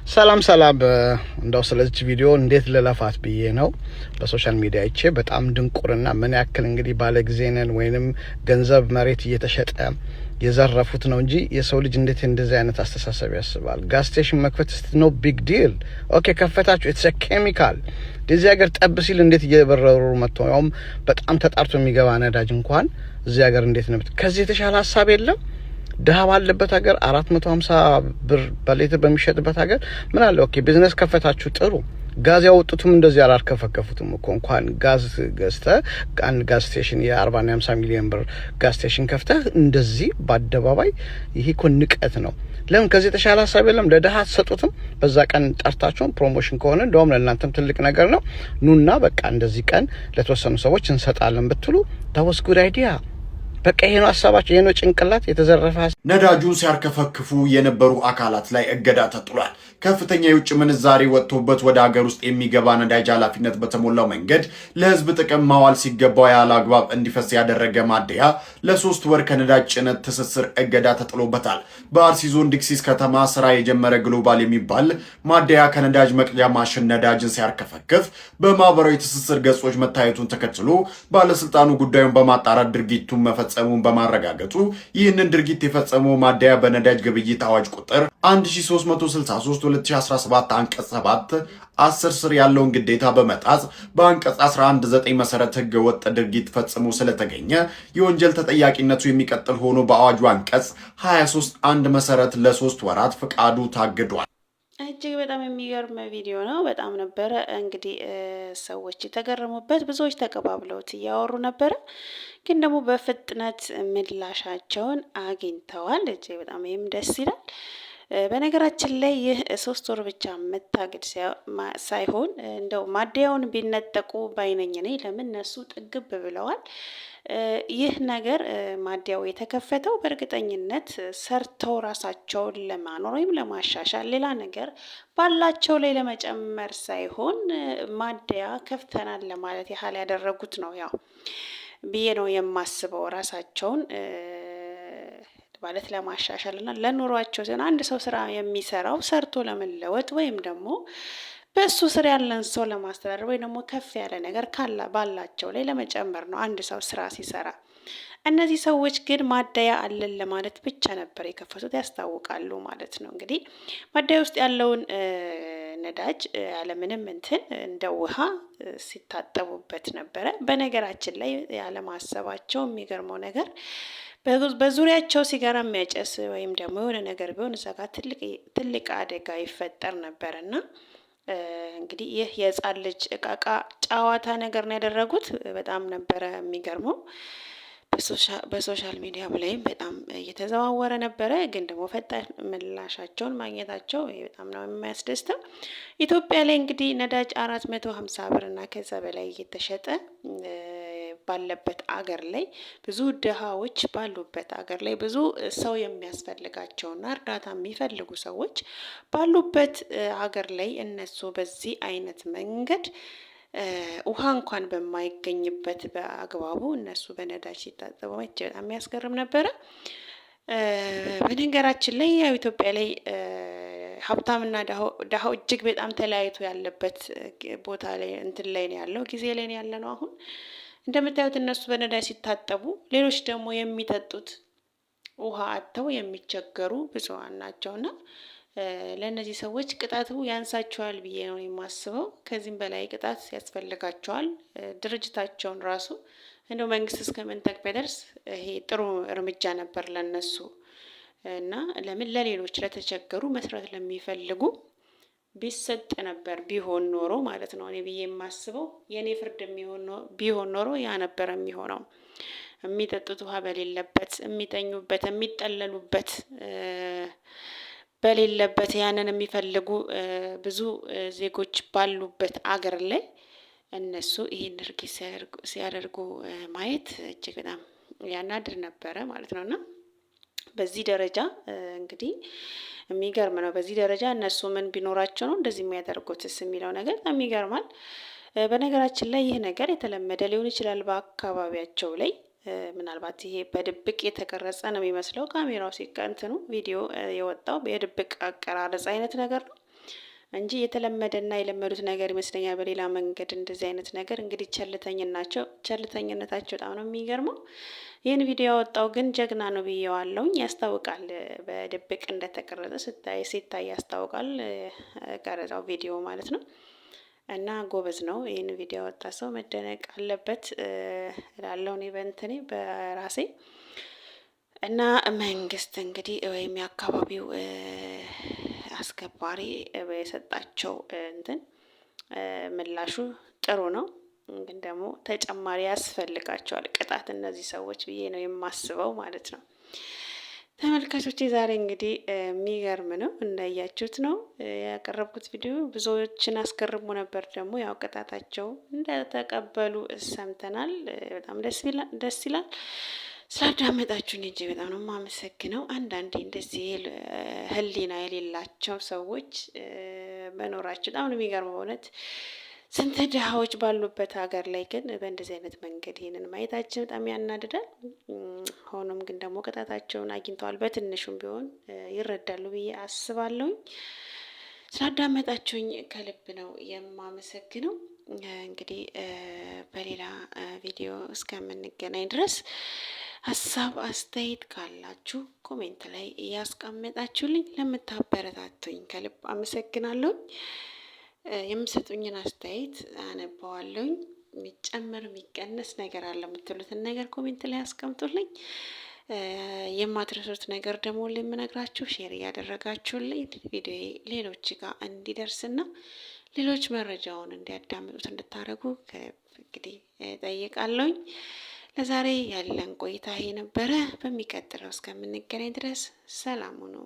ሰላም እንደው ስለዚህ ቪዲዮ እንዴት ለለፋት ብዬ ነው በሶሻል ሚዲያ አይቼ በጣም ድንቁርና ምን ያክል እንግዲህ ባለ ጊዜ ነን ወይንም ገንዘብ መሬት እየተሸጠ የዘረፉት ነው እንጂ የሰው ልጅ እንዴት እንደዚህ አይነት አስተሳሰብ ያስባል? ጋዝ ስቴሽን መክፈት ኖ ቢግ ዲል። ኦኬ ከፈታችሁ ኢትስ ኬሚካል እዚህ ሀገር ጠብ ሲል እንዴት እየበረሩ መጥተው ያውም በጣም ተጣርቶ የሚገባ ነዳጅ እንኳን እዚህ ሀገር እንዴት ነው? ከዚህ የተሻለ ሀሳብ የለም። ድሀ ባለበት ሀገር 450 ብር በሌትር በሚሸጥበት ሀገር ምን አለ? ኦኬ ቢዝነስ ከፈታችሁ ጥሩ። ጋዝ ያወጡትም እንደዚህ አላርከፈከፉትም እኮ እንኳን ጋዝ ገዝተ አንድ ጋዝ ስቴሽን የ40 እና 50 ሚሊዮን ብር ጋዝ ስቴሽን ከፍተህ እንደዚህ በአደባባይ ይሄ እኮ ንቀት ነው። ለምን ከዚህ የተሻለ ሀሳብ የለም? ለድሀ አትሰጡትም? በዛ ቀን ጠርታችሁን ፕሮሞሽን ከሆነ እንደውም ለእናንተም ትልቅ ነገር ነው። ኑና በቃ እንደዚህ ቀን ለተወሰኑ ሰዎች እንሰጣለን ብትሉ ታወስ ጉድ አይዲያ። በቃ ይሄ ነው ሀሳባቸው፣ ይሄ ነው ጭንቅላት የተዘረፈ። ነዳጁን ሲያርከፈክፉ የነበሩ አካላት ላይ እገዳ ተጥሏል። ከፍተኛ የውጭ ምንዛሬ ወጥቶበት ወደ ሀገር ውስጥ የሚገባ ነዳጅ ኃላፊነት በተሞላው መንገድ ለህዝብ ጥቅም ማዋል ሲገባው ያለ አግባብ እንዲፈስ ያደረገ ማደያ ለ3 ወር ከነዳጅ ጭነት ትስስር እገዳ ተጥሎበታል። በአርሲ ዞን ዲክሲስ ከተማ ስራ የጀመረ ግሎባል የሚባል ማደያ ከነዳጅ መቅጃ ማሽን ነዳጅን ሲያርከፈክፍ በማህበራዊ ትስስር ገጾች መታየቱን ተከትሎ ባለስልጣኑ ጉዳዩን በማጣራት ድርጊቱን መፈጸሙን በማረጋገጡ ይህንን ድርጊት የፈጸመው ማደያ በነዳጅ ግብይት አዋጅ ቁጥር 1363 2017 አንቀጽ 7 10 ስር ያለውን ግዴታ በመጣስ በአንቀጽ 119 መሰረት ህገ ወጥ ድርጊት ፈጽሞ ስለተገኘ የወንጀል ተጠያቂነቱ የሚቀጥል ሆኖ በአዋጁ አንቀጽ 23 1 መሰረት ለ3 ወራት ፍቃዱ ታግዷል። እጅግ በጣም የሚገርም ቪዲዮ ነው። በጣም ነበረ እንግዲህ ሰዎች የተገረሙበት፣ ብዙዎች ተቀባብለውት እያወሩ ነበረ። ግን ደግሞ በፍጥነት ምላሻቸውን አግኝተዋል። እጅግ በጣም ይህም ደስ ይላል። በነገራችን ላይ ይህ 3 ወር ብቻ መታገድ ሳይሆን እንደው ማደያውን ቢነጠቁ ባይነኝ ነኝ። ለምን እነሱ ጥግብ ብለዋል። ይህ ነገር ማደያው የተከፈተው በእርግጠኝነት ሰርተው ራሳቸውን ለማኖር ወይም ለማሻሻል ሌላ ነገር ባላቸው ላይ ለመጨመር ሳይሆን ማደያ ከፍተናል ለማለት ያህል ያደረጉት ነው ያው ብዬ ነው የማስበው። ራሳቸውን ማለት ለማሻሻል እና ለኑሯቸው ዘና አንድ ሰው ስራ የሚሰራው ሰርቶ ለመለወጥ ወይም ደግሞ በሱ ስር ያለን ሰው ለማስተዳደር ወይ ደግሞ ከፍ ያለ ነገር ባላቸው ላይ ለመጨመር ነው አንድ ሰው ስራ ሲሰራ። እነዚህ ሰዎች ግን ማደያ አለን ለማለት ብቻ ነበር የከፈቱት፣ ያስታውቃሉ ማለት ነው። እንግዲህ ማደያ ውስጥ ያለውን ነዳጅ ያለምንም እንትን እንደ ውሃ ሲታጠቡበት ነበረ። በነገራችን ላይ ያለማሰባቸው የሚገርመው ነገር በዙሪያቸው ሲጋራ የሚያጨስ ወይም ደግሞ የሆነ ነገር ቢሆን እዛ ጋር ትልቅ አደጋ ይፈጠር ነበርና እንግዲህ ይህ የህፃን ልጅ እቃቃ ጨዋታ ነገር ነው ያደረጉት። በጣም ነበረ የሚገርመው። በሶሻል ሚዲያ ላይም በጣም እየተዘዋወረ ነበረ። ግን ደግሞ ፈጣን ምላሻቸውን ማግኘታቸው በጣም ነው የሚያስደስተው። ኢትዮጵያ ላይ እንግዲህ ነዳጅ 450 ብር እና ከዛ በላይ እየተሸጠ ባለበት አገር ላይ ብዙ ድሃዎች ባሉበት አገር ላይ ብዙ ሰው የሚያስፈልጋቸውና እርዳታ የሚፈልጉ ሰዎች ባሉበት አገር ላይ እነሱ በዚህ አይነት መንገድ ውሃ እንኳን በማይገኝበት በአግባቡ እነሱ በነዳጅ ሲታጠቡ በጣም የሚያስገርም ነበረ። በነገራችን ላይ ያው ኢትዮጵያ ላይ ሀብታምና ድሃው እጅግ በጣም ተለያይቶ ያለበት ቦታ ላይ እንትን ላይ ነው ያለው፣ ጊዜ ላይ ነው ያለነው አሁን። እንደምታዩት እነሱ በነዳጅ ሲታጠቡ፣ ሌሎች ደግሞ የሚጠጡት ውሃ አጥተው የሚቸገሩ ብዙሃን ናቸውና ለእነዚህ ሰዎች ቅጣቱ ያንሳቸዋል ብዬ ነው የማስበው። ከዚህም በላይ ቅጣት ያስፈልጋቸዋል። ድርጅታቸውን ራሱ እንደው መንግስት እስከመንጠቅ ቢደርስ ይሄ ጥሩ እርምጃ ነበር ለነሱ እና ለምን ለሌሎች ለተቸገሩ መስራት ለሚፈልጉ ቢሰጥ ነበር ቢሆን ኖሮ ማለት ነው። እኔ ብዬ የማስበው የኔ ፍርድ ቢሆን ኖሮ ያ ነበር የሚሆነው። የሚጠጡት ውሃ በሌለበት፣ የሚተኙበት፣ የሚጠለሉበት በሌለበት ያንን የሚፈልጉ ብዙ ዜጎች ባሉበት አገር ላይ እነሱ ይህን ድርጊት ሲያደርጉ ማየት እጅግ በጣም ያናድር ነበረ ማለት ነውና በዚህ ደረጃ እንግዲህ የሚገርም ነው። በዚህ ደረጃ እነሱ ምን ቢኖራቸው ነው እንደዚህ የሚያደርጉትስ የሚለው ነገር በጣም ይገርማል። በነገራችን ላይ ይህ ነገር የተለመደ ሊሆን ይችላል በአካባቢያቸው ላይ። ምናልባት ይሄ በድብቅ የተቀረጸ ነው የሚመስለው። ካሜራው ሲቀንትኑ ቪዲዮ የወጣው የድብቅ አቀራረጽ አይነት ነገር ነው። እንጂ የተለመደና የለመዱት ነገር ይመስለኛል። በሌላ መንገድ እንደዚህ አይነት ነገር እንግዲህ ቸልተኝነታቸው በጣም ነው የሚገርመው። ይህን ቪዲዮ ያወጣው ግን ጀግና ነው ብዬዋለሁኝ። ያስታውቃል፣ በድብቅ እንደተቀረጸ ሲታይ ያስታውቃል፣ ቀረጻው ቪዲዮ ማለት ነው። እና ጎበዝ ነው። ይህን ቪዲዮ ያወጣ ሰው መደነቅ አለበት እላለሁ እኔ በእንትኔ በራሴ። እና መንግስት እንግዲህ ወይም የአካባቢው አስከባሪ የሰጣቸው እንትን ምላሹ ጥሩ ነው፣ ግን ደግሞ ተጨማሪ ያስፈልጋቸዋል ቅጣት እነዚህ ሰዎች ብዬ ነው የማስበው ማለት ነው። ተመልካቾች ዛሬ እንግዲህ የሚገርም ነው፣ እንዳያችሁት ነው ያቀረብኩት ቪዲዮ። ብዙዎችን አስገርሞ ነበር ደግሞ ያው ቅጣታቸው እንደተቀበሉ ሰምተናል። በጣም ደስ ይላል። ስላዳመጣችሁኝ እንጂ በጣም ነው የማመሰግነው። አንዳንዴ እንደዚህ ህሊና የሌላቸው ሰዎች መኖራቸው በጣም ነው የሚገርመው እውነት። ስንት ድሃዎች ባሉበት ሀገር ላይ ግን በእንደዚህ አይነት መንገድ ይህንን ማየታችን በጣም ያናድዳል። ሆኖም ግን ደግሞ ቅጣታቸውን አግኝተዋል፣ በትንሹም ቢሆን ይረዳሉ ብዬ አስባለሁኝ። ስላዳመጣችሁኝ ከልብ ነው የማመሰግነው። እንግዲህ በሌላ ቪዲዮ እስከምንገናኝ ድረስ ሀሳብ አስተያየት ካላችሁ ኮሜንት ላይ እያስቀመጣችሁልኝ ለምታበረታቱኝ ከልብ አመሰግናለሁኝ። የምሰጡኝን አስተያየት አነባዋለሁኝ። የሚጨመር የሚቀነስ ነገር አለ የምትሉትን ነገር ኮሜንት ላይ አስቀምጡልኝ። የማትረሱት ነገር ደግሞ የምነግራችሁ ሼር እያደረጋችሁልኝ ቪዲዮ ሌሎች ጋር እንዲደርስና ሌሎች መረጃውን እንዲያዳምጡት እንድታደርጉ እንግዲህ ጠይቃለሁኝ። ለዛሬ ያለን ቆይታ ይሄ ነበረ። በሚቀጥለው እስከምንገናኝ ድረስ ሰላም ሁኑ።